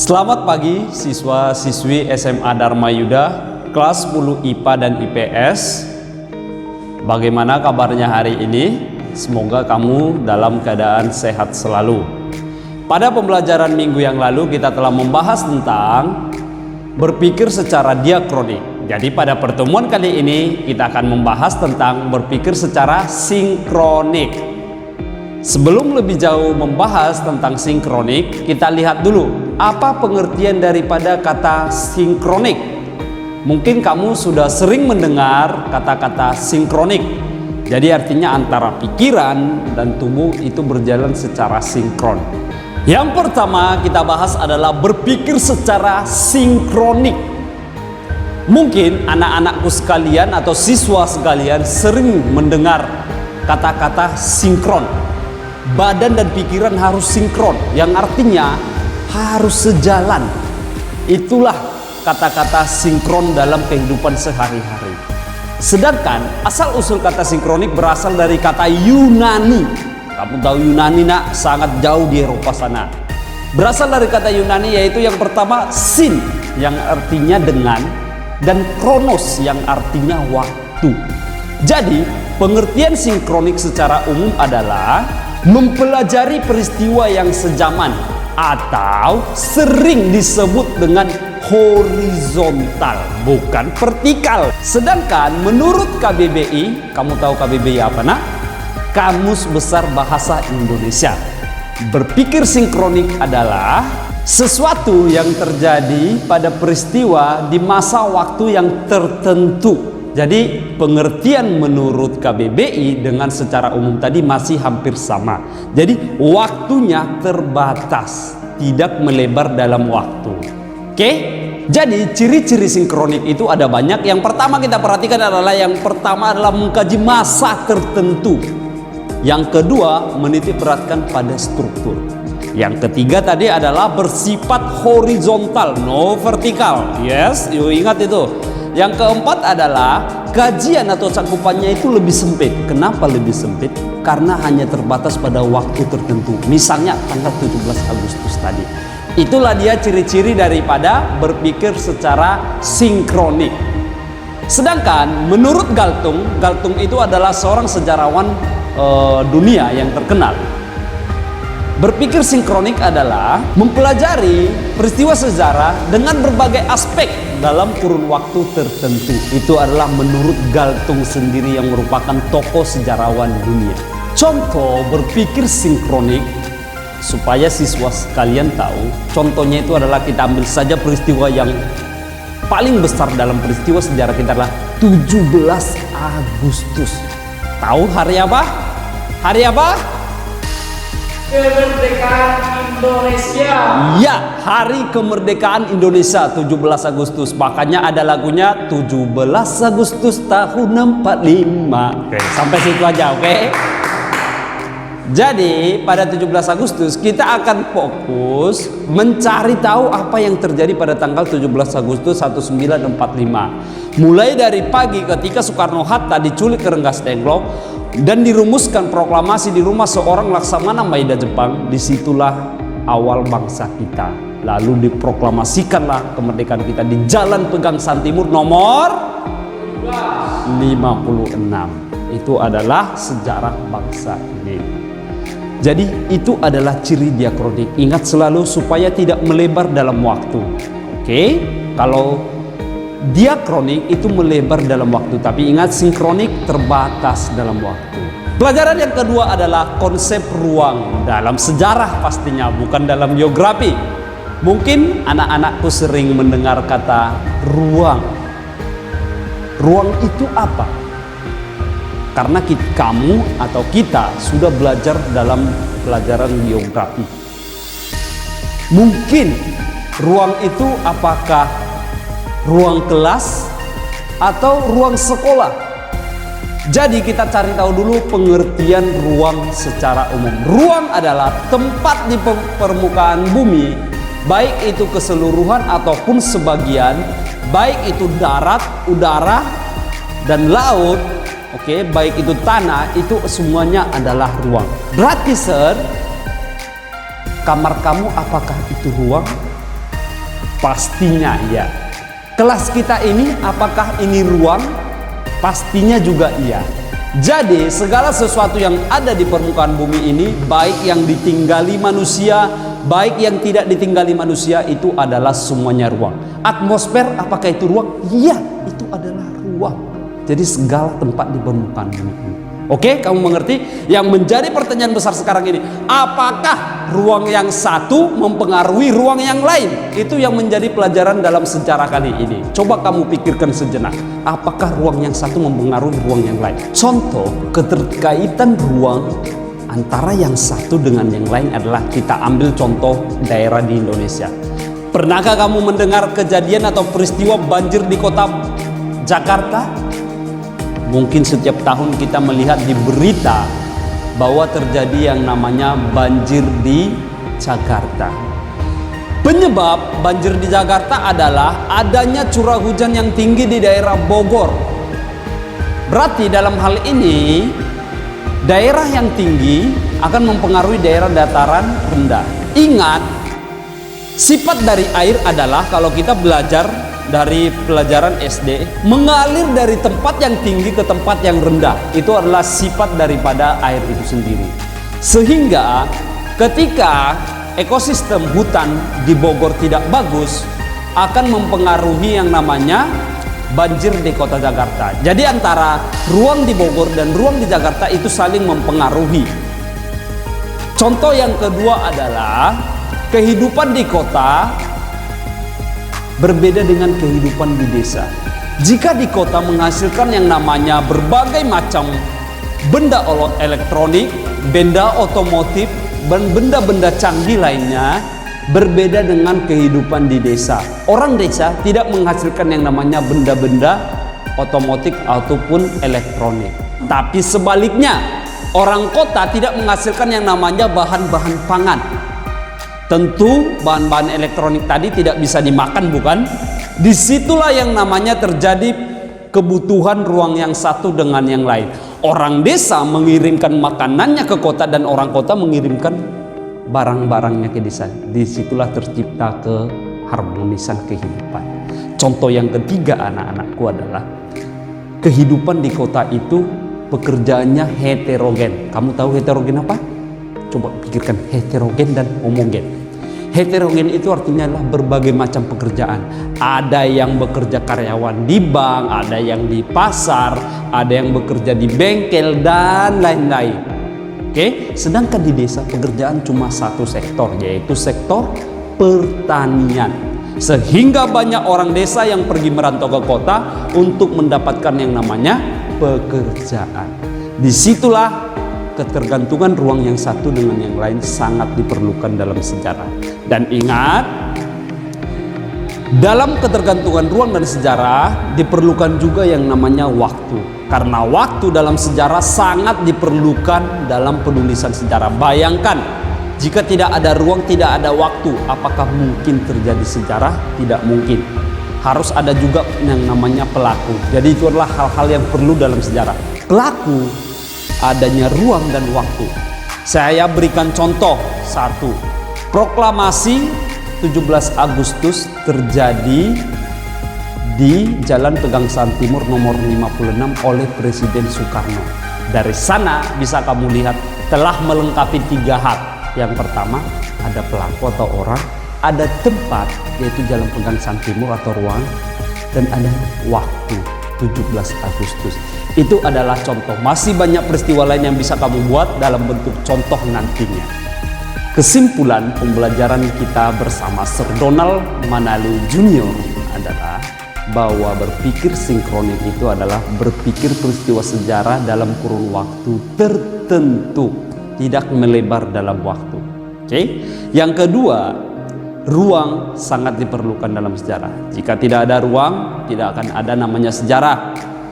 Selamat pagi siswa-siswi SMA Dharma Yuda kelas 10 IPA dan IPS. Bagaimana kabarnya hari ini? Semoga kamu dalam keadaan sehat selalu. Pada pembelajaran minggu yang lalu kita telah membahas tentang berpikir secara diakronik. Jadi pada pertemuan kali ini kita akan membahas tentang berpikir secara sinkronik. Sebelum lebih jauh membahas tentang sinkronik, kita lihat dulu apa pengertian daripada kata sinkronik. Mungkin kamu sudah sering mendengar kata-kata sinkronik. Jadi artinya antara pikiran dan tubuh itu berjalan secara sinkron. Yang pertama kita bahas adalah berpikir secara sinkronik. Mungkin anak-anakku sekalian atau siswa sekalian sering mendengar kata-kata sinkron. Badan dan pikiran harus sinkron, yang artinya harus sejalan. Itulah kata-kata sinkron dalam kehidupan sehari-hari. Sedangkan asal-usul kata sinkronik berasal dari kata Yunani. Kamu tahu Yunani nak? Sangat jauh di Eropa sana. Berasal dari kata Yunani yaitu yang pertama sin, yang artinya dengan, dan kronos yang artinya waktu. Jadi pengertian sinkronik secara umum adalah mempelajari peristiwa yang sejaman atau sering disebut dengan horizontal, bukan vertikal. Sedangkan menurut KBBI, kamu tahu KBBI apa nak? Kamus Besar Bahasa Indonesia. Berpikir sinkronik adalah sesuatu yang terjadi pada peristiwa di masa waktu yang tertentu. Jadi pengertian menurut KBBI dengan secara umum tadi masih hampir sama. Jadi waktunya terbatas, tidak melebar dalam waktu. Oke? Jadi ciri-ciri sinkronik itu ada banyak. Yang pertama kita perhatikan adalah mengkaji masa tertentu. Yang kedua menitik beratkan pada struktur. Yang ketiga tadi adalah bersifat horizontal, no vertikal. Yes, you ingat itu. Yang keempat adalah kajian atau cakupannya itu lebih sempit. Kenapa lebih sempit? Karena hanya terbatas pada waktu tertentu. Misalnya tanggal 17 Agustus tadi. Itulah dia ciri-ciri daripada berpikir secara sinkronik. Sedangkan menurut Galtung itu adalah seorang sejarawan dunia yang terkenal. Berpikir sinkronik adalah mempelajari peristiwa sejarah dengan berbagai aspek dalam kurun waktu tertentu. Itu adalah menurut Galtung sendiri yang merupakan tokoh sejarawan dunia. Contoh berpikir sinkronik supaya siswa sekalian tahu. Contohnya itu adalah kita ambil saja peristiwa yang paling besar dalam peristiwa sejarah kita adalah 17 Agustus. Tahu hari apa? Hari apa? Kemerdekaan Indonesia. Ya, hari kemerdekaan Indonesia 17 Agustus. Makanya ada lagunya 17 Agustus tahun 45. Oke, sampai situ aja, oke? Jadi pada 17 Agustus kita akan fokus mencari tahu apa yang terjadi pada tanggal 17 Agustus 1945. Mulai dari pagi ketika Soekarno-Hatta diculik ke Rengas Dengklok dan dirumuskan proklamasi di rumah seorang Laksamana Maeda Jepang. Disitulah awal bangsa kita. Lalu diproklamasikanlah kemerdekaan kita di Jalan Pegangsaan Timur nomor 56. Itu adalah sejarah bangsa ini. Jadi itu adalah ciri diakronik. Ingat selalu supaya tidak melebar dalam waktu. Oke? Kalau diakronik itu melebar dalam waktu, tapi ingat sinkronik terbatas dalam waktu. Pelajaran yang kedua adalah konsep ruang dalam sejarah pastinya, bukan dalam geografi. Mungkin anak-anakku sering mendengar kata ruang. Ruang itu apa? Karena kamu atau kita sudah belajar dalam pelajaran geografi. Mungkin ruang itu apakah ruang kelas atau ruang sekolah? Jadi kita cari tahu dulu pengertian ruang secara umum. Ruang adalah tempat di permukaan bumi, baik itu keseluruhan ataupun sebagian, baik itu darat, udara, dan laut. Oke, baik itu tanah, itu semuanya adalah ruang. Berarti kamar kamu apakah itu ruang? Pastinya iya. Kelas kita ini apakah ini ruang? Pastinya juga iya. Jadi segala sesuatu yang ada di permukaan bumi ini, baik yang ditinggali manusia, baik yang tidak ditinggali manusia, itu adalah semuanya ruang. Atmosfer apakah itu ruang? Iya, itu adalah ruang. Jadi segala tempat di permukaan bumi ini. Oke, kamu mengerti? Yang menjadi pertanyaan besar sekarang ini, apakah ruang yang satu mempengaruhi ruang yang lain? Itu yang menjadi pelajaran dalam sejarah kali ini. Coba kamu pikirkan sejenak, apakah ruang yang satu mempengaruhi ruang yang lain? Contoh, keterkaitan ruang antara yang satu dengan yang lain adalah, kita ambil contoh daerah di Indonesia. Pernahkah kamu mendengar kejadian atau peristiwa banjir di kota Jakarta? Mungkin setiap tahun kita melihat di berita bahwa terjadi yang namanya banjir di Jakarta. Penyebab banjir di Jakarta adalah adanya curah hujan yang tinggi di daerah Bogor. Berarti dalam hal ini, daerah yang tinggi akan mempengaruhi daerah dataran rendah. Ingat, sifat dari air adalah, kalau kita belajar dari pelajaran SD, mengalir dari tempat yang tinggi ke tempat yang rendah. Itu adalah sifat daripada air itu sendiri. Sehingga ketika ekosistem hutan di Bogor tidak bagus, akan mempengaruhi yang namanya banjir di kota Jakarta. Jadi antara ruang di Bogor dan ruang di Jakarta itu saling mempengaruhi. Contoh yang kedua adalah kehidupan di kota berbeda dengan kehidupan di desa. Jika di kota menghasilkan yang namanya berbagai macam benda elektronik, benda otomotif, dan benda-benda canggih lainnya, berbeda dengan kehidupan di desa. Orang desa tidak menghasilkan yang namanya benda-benda otomotif ataupun elektronik. Tapi sebaliknya, orang kota tidak menghasilkan yang namanya bahan-bahan pangan. Tentu bahan-bahan elektronik tadi tidak bisa dimakan, bukan? Disitulah yang namanya terjadi kebutuhan ruang yang satu dengan yang lain. Orang desa mengirimkan makanannya ke kota dan orang kota mengirimkan barang-barangnya ke desa. Disitulah tercipta keharmonisan kehidupan. Contoh yang ketiga anak-anakku adalah, kehidupan di kota itu pekerjaannya heterogen. Kamu tahu heterogen apa? Coba pikirkan heterogen dan homogen. Heterogen itu artinya adalah berbagai macam pekerjaan. Ada yang bekerja karyawan di bank, ada yang di pasar, ada yang bekerja di bengkel, dan lain-lain. Oke, sedangkan di desa pekerjaan cuma satu sektor, yaitu sektor pertanian. Sehingga banyak orang desa yang pergi merantau ke kota untuk mendapatkan yang namanya pekerjaan. Disitulah ketergantungan ruang yang satu dengan yang lain sangat diperlukan dalam sejarah. Dan ingat, dalam ketergantungan ruang dan sejarah diperlukan juga yang namanya waktu. Karena waktu dalam sejarah sangat diperlukan dalam penulisan sejarah. Bayangkan, jika tidak ada ruang, tidak ada waktu, apakah mungkin terjadi sejarah? Tidak mungkin. Harus ada juga yang namanya pelaku. Jadi itu adalah hal-hal yang perlu dalam sejarah. Pelaku, adanya ruang dan waktu. Saya berikan contoh satu. Proklamasi 17 Agustus terjadi di Jalan Pegangsaan Timur nomor 56 oleh Presiden Soekarno. Dari sana bisa kamu lihat telah melengkapi 3 hal. Yang pertama, ada pelaku atau orang, ada tempat yaitu Jalan Pegangsaan Timur atau ruang, dan ada waktu 17 Agustus. Itu adalah contoh. Masih banyak peristiwa lain yang bisa kamu buat dalam bentuk contoh nantinya. Kesimpulan pembelajaran kita bersama Sir Donald Manalu Jr. adalah bahwa berpikir sinkronik itu adalah berpikir peristiwa sejarah dalam kurun waktu tertentu, tidak melebar dalam waktu. Oke? Yang kedua, ruang sangat diperlukan dalam sejarah. Jika tidak ada ruang, tidak akan ada namanya sejarah.